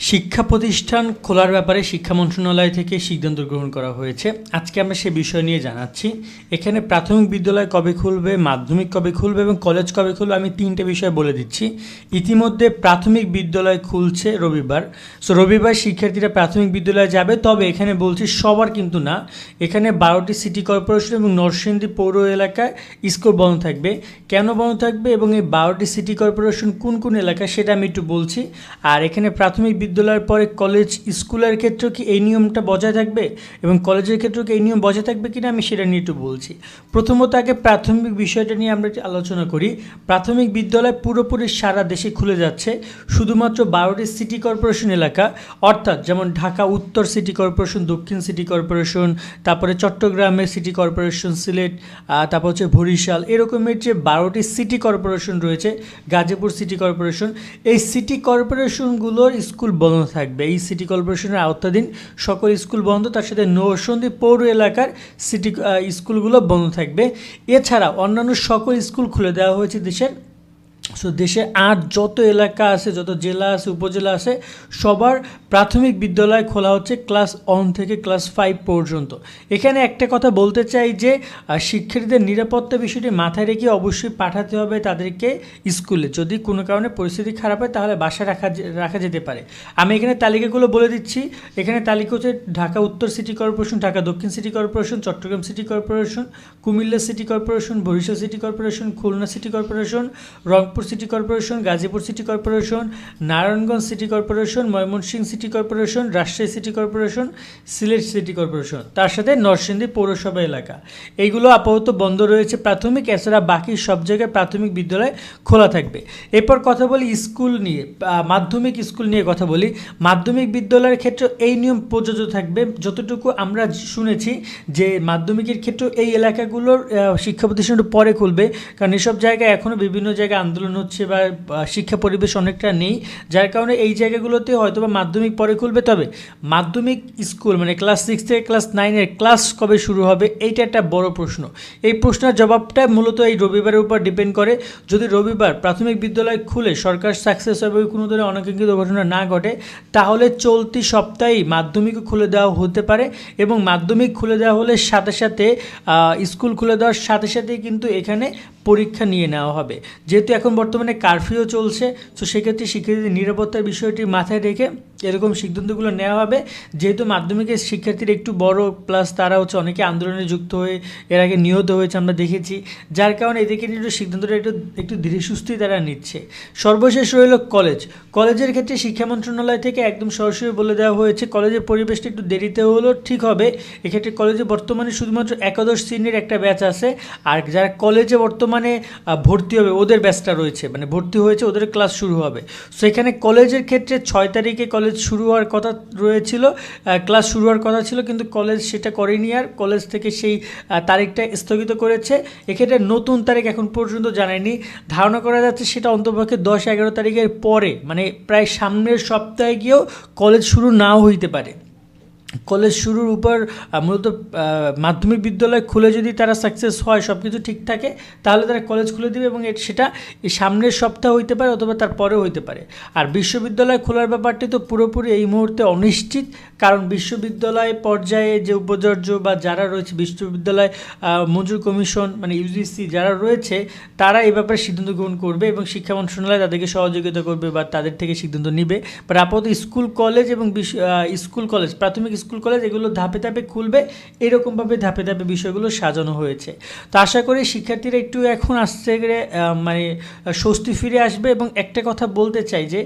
শিক্ষা প্রতিষ্ঠান খোলার ব্যাপারে শিক্ষা মন্ত্রণালয় থেকে সিদ্ধান্ত গ্রহণ করা হয়েছে। আজকে আমরা সে বিষয় নিয়ে জানাচ্ছি। এখানে প্রাথমিক বিদ্যালয় কবে খুলবে, মাধ্যমিক কবে খুলবে এবং কলেজ কবে খুলবে, আমি তিনটে বিষয় বলে দিচ্ছি। ইতিমধ্যে প্রাথমিক বিদ্যালয় খুলছে রবিবার। রবিবার শিক্ষার্থীরা প্রাথমিক বিদ্যালয়ে যাবে, তবে এখানে বলছি সবার কিন্তু না। এখানে 12টি সিটি কর্পোরেশন এবং নরসিংদী পৌর এলাকায় স্কুল বন্ধ থাকবে। কেন বন্ধ থাকবে এবং এই 12টি সিটি কর্পোরেশন কোন কোন এলাকা সেটা আমি একটু বলছি। আর এখানে প্রাথমিক বিদ্যালয়ের পরে কলেজ স্কুলের ক্ষেত্রেও কি এই নিয়মটা বজায় থাকবে এবং কলেজের ক্ষেত্রেও কি এই নিয়ম বজায় থাকবে কিনা আমি সেটা নিয়ে একটু বলছি। প্রথমত আগে প্রাথমিক বিষয়টা নিয়ে আমরা আলোচনা করি। প্রাথমিক বিদ্যালয় পুরোপুরি সারা দেশে খুলে যাচ্ছে, শুধুমাত্র 12টি সিটি কর্পোরেশন এলাকা, অর্থাৎ যেমন ঢাকা উত্তর সিটি কর্পোরেশন, দক্ষিণ সিটি কর্পোরেশন, তারপরে চট্টগ্রামের সিটি কর্পোরেশন, সিলেট, তারপর হচ্ছে বরিশাল, এরকমের যে 12টি সিটি কর্পোরেশন রয়েছে, গাজীপুর সিটি কর্পোরেশন, এই সিটি কর্পোরেশনগুলোর স্কুল বন্ধ থাকবে। এই সিটি কর্পোরেশনের আওতাধীন সকল স্কুল বন্ধ, তার সাথে নরসিংদী পৌর এলাকার সিটি স্কুলগুলো বন্ধ থাকবে। এছাড়া অন্যান্য সকল স্কুল খুলে দেওয়া হয়েছে দেশের। দেশে যত এলাকা আছে, যত জেলা আছে, উপজেলা আছে, সবার প্রাথমিক বিদ্যালয় খোলা হচ্ছে ক্লাস 1 থেকে ক্লাস 5 পর্যন্ত। এখানে একটা কথা বলতে চাই যে শিক্ষার্থীদের নিরাপত্তা বিষয়টি মাথায় রেখে অবশ্যই পাঠাতে হবে তাদেরকে স্কুলে। যদি কোনো কারণে পরিস্থিতি খারাপ হয় তাহলে বাসায় রাখা যেতে পারে। আমি এখানে তালিকাগুলো বলে দিচ্ছি। এখানে তালিকা হচ্ছে ঢাকা উত্তর সিটি কর্পোরেশন, ঢাকা দক্ষিণ city corporation, Chittagong city corporation, Comilla city corporation, Barisal city corporation, Khulna city corporation, Rangpur city corporation, Gazipur city corporation, Narayanganj city corporation, Mymensingh city corporation, Rajshahi city corporation, Sylhet city corporation, তার সাথে নরসিংদী পৌরসভা এলাকা। এইগুলো আপাতত বন্ধ রয়েছে প্রাথমিক। এছাড়া বাকি সব জায়গায় প্রাথমিক বিদ্যালয় খোলা থাকবে। এরপর কথা বলি স্কুল নিয়ে, মাধ্যমিক স্কুল নিয়ে কথা বলি। মাধ্যমিক বিদ্যালয়ের ক্ষেত্রে এই নিয়ম প্রযোজ্য থাকবে। যতটুকু আমরা শুনেছি যে মাধ্যমিকের ক্ষেত্রে এই এলাকাগুলোর শিক্ষা প্রতিষ্ঠান পরে খুলবে, কারণ এসব জায়গায় এখনও বিভিন্ন জায়গায় আন্দোলন হচ্ছে বা শিক্ষা পরিবেশ অনেকটা নেই, যার কারণে এই জায়গাগুলোতে হয়তো বা মাধ্যমিক পরে খুলবে। তবে মাধ্যমিক স্কুল মানে ক্লাস 6 থেকে ক্লাস 9-এর ক্লাস কবে শুরু হবে, এইটা একটা বড় প্রশ্ন। এই প্রশ্নের জবাবটা মূলত এই রবিবারের উপর ডিপেন্ড করে। যদি রবিবার প্রাথমিক বিদ্যালয় খুলে সরকার সাকসেস হবে, কোনো ধরনের অনাকাঙ্ক্ষিত ঘটনা না ঘটে, তাহলে চলতি সপ্তাহেই মাধ্যমিকও খুলে দেওয়া হতে পারে। এবং মাধ্যমিক খুলে দেওয়া হলে সাথে সাথে স্কুল খুলে দেওয়ার সাথে সাথেই কিন্তু এখানে পরীক্ষা নিয়ে নেওয়া হবে। যেহেতু এখন বর্তমানে কারফিউ চলছে, তো সেক্ষেত্রে শিক্ষার্থীদের নিরাপত্তার বিষয়টি মাথায় রেখে এরকম সিদ্ধান্তগুলো নেওয়া হবে। যেহেতু মাধ্যমিকের শিক্ষার্থীরা একটু বড়, প্লাস তারা অনেকে আন্দোলনে যুক্ত হয়ে এর আগে নিহত হয়েছে আমরা দেখেছি, যার কারণে এদেরকে নিয়ে সিদ্ধান্তটা একটু ধীরে সুস্থই তারা নিচ্ছে। সর্বশেষ রইল কলেজের ক্ষেত্রে শিক্ষা মন্ত্রণালয় থেকে একদম সরাসরি বলে দেওয়া হয়েছে কলেজের পরিবেশটা একটু দেরিতে হলেও ঠিক হবে। এক্ষেত্রে কলেজে বর্তমানে শুধুমাত্র একাদশ শ্রেণীর একটা ব্যাচ আছে, আর যারা কলেজে বর্তমানে ভর্তি হবে ওদের ব্যাচটা রয়েছে, মানে ভর্তি হয়েছে, ওদের ক্লাস শুরু হবে। সো এখানে কলেজের ক্ষেত্রে 6 তারিখে কলেজ শুরু হওয়ার কথা রয়েছিল, ক্লাস শুরু হওয়ার কথা ছিল, কিন্তু কলেজ সেটা করেনি। আর কলেজ থেকে সেই তারিখটা স্থগিত করেছে। এক্ষেত্রে নতুন তারিখ এখন পর্যন্ত জানায়নি। ধারণা করা যাচ্ছে সেটা অন্তপক্ষে 10-11 তারিখের পরে, মানে প্রায় সামনের সপ্তাহে গিয়েও কলেজ শুরু নাও হইতে পারে। কলেজ শুরুর উপর মূলত মাধ্যমিক বিদ্যালয় খুলে যদি তারা সাকসেস হয়, সব কিছু ঠিক থাকে, তাহলে তারা কলেজ খুলে দেবে এবং সেটা সামনের সপ্তাহ হইতে পারে অথবা তার পরেও হইতে পারে। আর বিশ্ববিদ্যালয় খোলার ব্যাপারটি তো পুরোপুরি এই মুহূর্তে অনিশ্চিত, কারণ বিশ্ববিদ্যালয় পর্যায়ে যে উপাচার্য বা যারা রয়েছে, বিশ্ববিদ্যালয় মঞ্জুর কমিশন মানে ইউজিসি যারা রয়েছে, তারা এই ব্যাপারে সিদ্ধান্ত গ্রহণ করবে এবং শিক্ষা মন্ত্রণালয় তাদেরকে সহযোগিতা করবে বা তাদের থেকে সিদ্ধান্ত নিবে। বাট আপাতত স্কুল কলেজ এবং স্কুল কলেজ, প্রাথমিক স্কুল কলেজ এগুলো ধাপে ধাপে খুলবে, এরকমভাবে ধাপে ধাপে বিষয়গুলো সাজানো হয়েছে। তো আশা করি শিক্ষার্থীরা একটু এখন আসতে গেলে মানে স্বস্তি ফিরে আসবে। এবং একটা কথা বলতে চাই যে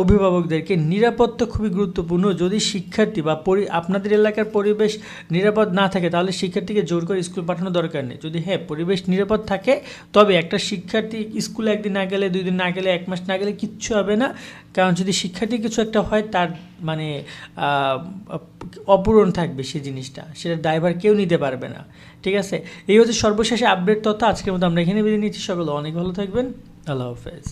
অভিভাবকদেরকে, নিরাপত্তা খুবই গুরুত্বপূর্ণ। যদি শিক্ষার্থী বা আপনাদের এলাকার পরিবেশ নিরাপদ না থাকে, তাহলে শিক্ষার্থীকে জোর করে স্কুল পাঠানোর দরকার নেই। যদি পরিবেশ নিরাপদ থাকে, তবে একটা শিক্ষার্থী স্কুলে একদিন না গেলে, 2 দিন না গেলে, 1 মাস না গেলে কিচ্ছু হবে না। কারণ যদি শিক্ষার্থী কিছু একটা হয়, তার মানে অপূরণ থাকবে সেই জিনিসটা, সেটার দায়ভার কেউ নিতে পারবে না। ঠিক আছে, এই হচ্ছে সর্বশেষ আপডেট তথ্য। আজকের মতো আমরা এখানে বিদায় নিচ্ছি। সকলে অনেক ভালো থাকবেন। আল্লাহ হাফেজ।